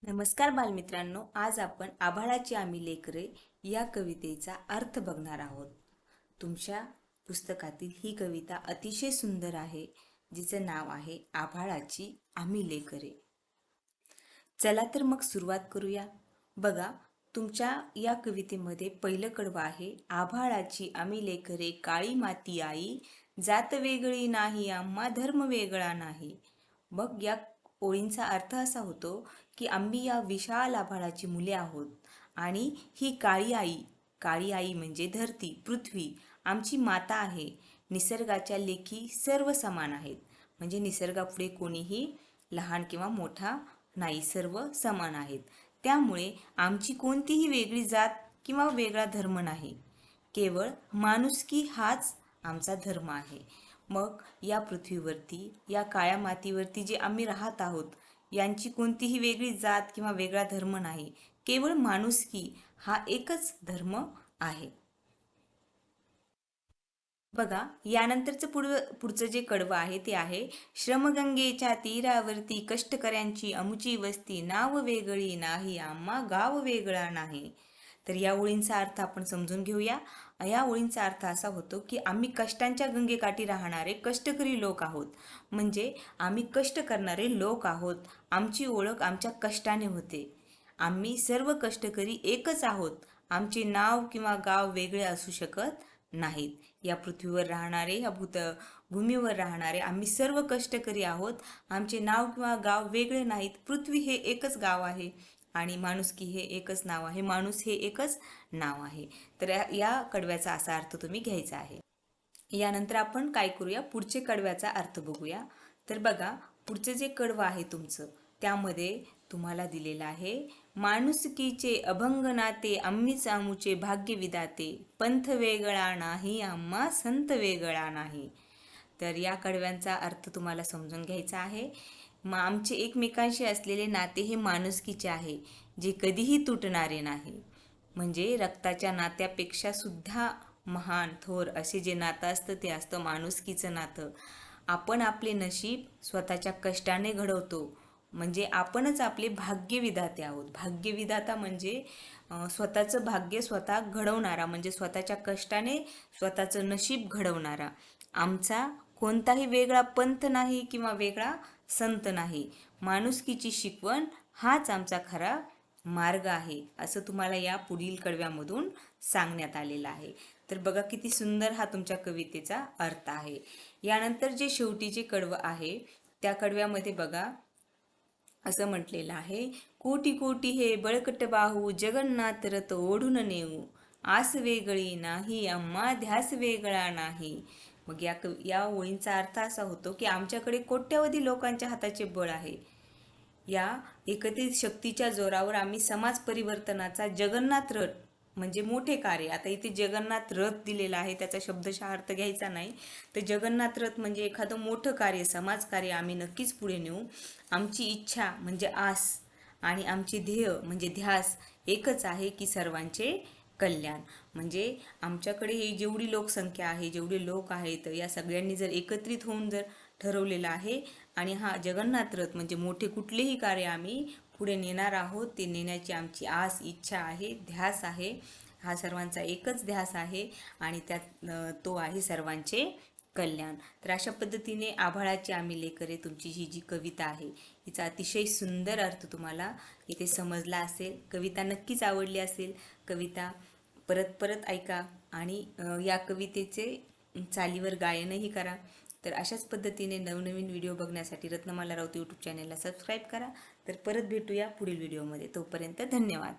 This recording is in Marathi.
नमस्कार बालमित्रांनो, आज आपण आभाळाची आम्ही लेकरे या कवितेचा अर्थ बघणार आहोत। तुमच्या पुस्तकातील ही कविता अतिशय सुंदर आहे, जिचं नाव आहे आभाळाची आम्ही लेकरे। चला तर मग सुरुवात करूया। बघा, तुमच्या या कवितेमध्ये पहिलं कडवं आहे, आभाळाची आम्ही लेकरे, काळी माती आई, जात वेगळी नाही आम्हा, धर्म वेगळा नाही। मग या ओळींचा अर्थ असा होतो की आम्ही या विशाल आभाळाची मुले आहोत आणि ही काळी आई म्हणजे धरती, पृथ्वी आमची माता आहे। निसर्गाच्या लेखी सर्व समान आहेत, म्हणजे निसर्गापुढे कोणीही लहान किंवा मोठा नाही, सर्व समान आहेत। त्यामुळे आमची कोणतीही वेगळी जात किंवा वेगळा धर्म नाही, केवळ माणुसकी हाच आमचा धर्म आहे। मग या पृथ्वीवरती, या काळ्या मातीवरती जे आम्ही राहत आहोत, यांची कोणतीही वेगळी जात किंवा वेगळा धर्म नाही, केवळ माणुसकी हा एकच धर्म आहे। बघा, यानंतरचं पुढचं जे कडवं आहे ते आहे, श्रमगंगेच्या तीरावरती कष्टकऱ्यांची आमची वस्ती, नाव वेगळी नाही आम्हा, गाव वेगळा नाही। तर या ओळींचा अर्थ आपण समजून घेऊया। या ओळींचा अर्थ असा होतो की आम्ही कष्टांच्या गंगेकाठी राहणारे कष्टकरी लोक आहोत, म्हणजे आम्ही कष्ट करणारे लोक आहोत। आमची ओळख आमच्या कष्टाने होते। आम्ही सर्व कष्टकरी एकच आहोत। आमचे नाव किंवा गाव वेगळे असू शकत नाहीत। या पृथ्वीवर राहणारे, या भूमीवर राहणारे आम्ही सर्व कष्टकरी आहोत। आमचे नाव किंवा गाव वेगळे नाहीत। पृथ्वी हे एकच गाव आहे आणि माणुसकी हे एकच नाव आहे, माणूस हे एकच नाव आहे। तर या कडव्याचा असा अर्थ तुम्ही घ्यायचा आहे। यानंतर आपण काय करूया, पुढचे कडव्याचा अर्थ बघूया। तर बघा, पुढचं जे कडवं आहे तुमचं, त्यामध्ये तुम्हाला दिलेलं आहे, माणुसकीचे अभंग नाते आम्हीच आमुचे भाग्य विधाते, पंथ वेगळा नाही आम्हा, संत वेगळा नाही। तर या कडव्यांचा अर्थ तुम्हाला समजून घ्यायचा आहे। आमचे एकमेकांशी असलेले नाते हे माणुसकीचे आहे, जे कधीही तुटणारे नाही। म्हणजे रक्ताच्या नात्यापेक्षा सुद्धा महान थोर असे जे नातं असतं ते असतं माणुसकीचं नातं। आपण आपले नशीब स्वतःच्या कष्टाने घडवतो, म्हणजे आपणच आपले भाग्यविधाते आहोत। भाग्यविधाता म्हणजे स्वतःचं भाग्य स्वतः घडवणारा, म्हणजे स्वतःच्या कष्टाने स्वतःचं नशीब घडवणारा। आमचा कोणताही वेगळा पंथ नाही किंवा वेगळा संत नाही, माणुसकीची शिकवण हाच आमचा खरा मार्ग आहे, असं तुम्हाला या पुढील कडव्यामधून सांगण्यात आलेलं आहे। तर बघा, किती सुंदर हा तुमच्या कवितेचा अर्थ आहे। यानंतर जे शेवटीचे कडवं आहे, त्या कडव्यामध्ये बघा असं म्हटलेलं आहे, कोटी कोटी हे बळकट बाहू, जगन्नाथ रथ ओढून नेऊ, आस वेगळी नाही आम्हा, ध्यास वेगळा नाही। मग या ओळींचा अर्थ असा होतो की आमच्याकडे कोट्यवधी लोकांच्या हाताचे बळ आहे। या एकत्रित शक्तीच्या जोरावर आम्ही समाज परिवर्तनाचा जगन्नाथ रथ, म्हणजे मोठे कार्य, आता इथे जगन्नाथ रथ दिलेला आहे, त्याचा शब्दशः अर्थ घ्यायचा नाही, तर जगन्नाथ रथ म्हणजे एखादं मोठं कार्य, समाजकार्य आम्ही नक्कीच पुढे नेऊ। आमची इच्छा म्हणजे आस आणि आमचे ध्येय म्हणजे ध्यास एकच आहे की सर्वांचे कल्याण। म्हणजे आमच्याकडे ही जेवढी लोकसंख्या आहे, जेवढे लोक आहेत, या सगळ्यांनी जर एकत्रित होऊन जर ठरवलेलं आहे आणि हा जगन्नाथ रथ म्हणजे मोठे कुठलेही कार्य आम्ही पुढे नेणार आहोत, ते नेण्याची आमची आस, इच्छा आहे, ध्यास आहे, हा सर्वांचा एकच ध्यास आहे आणि त्यात तो आहे सर्वांचे कल्याण। तर अशा पद्धतीने आभाळाची आम्ही लेकरे तुमची ही जी कविता आहे, हिचा अतिशय सुंदर अर्थ तुम्हाला इथे समजला असेल। कविता नक्कीच आवडली असेल। कविता परत परत ऐका आणि या कवितेचे चालीवर गायनही करा। तर अशाच पद्धतीने नवनवीन व्हिडिओ बघण्यासाठी रत्नमाला राऊत यूट्यूब चॅनलला सबस्क्राईब करा। तर परत भेटूया पुढील व्हिडिओमध्ये, तोपर्यंत धन्यवाद।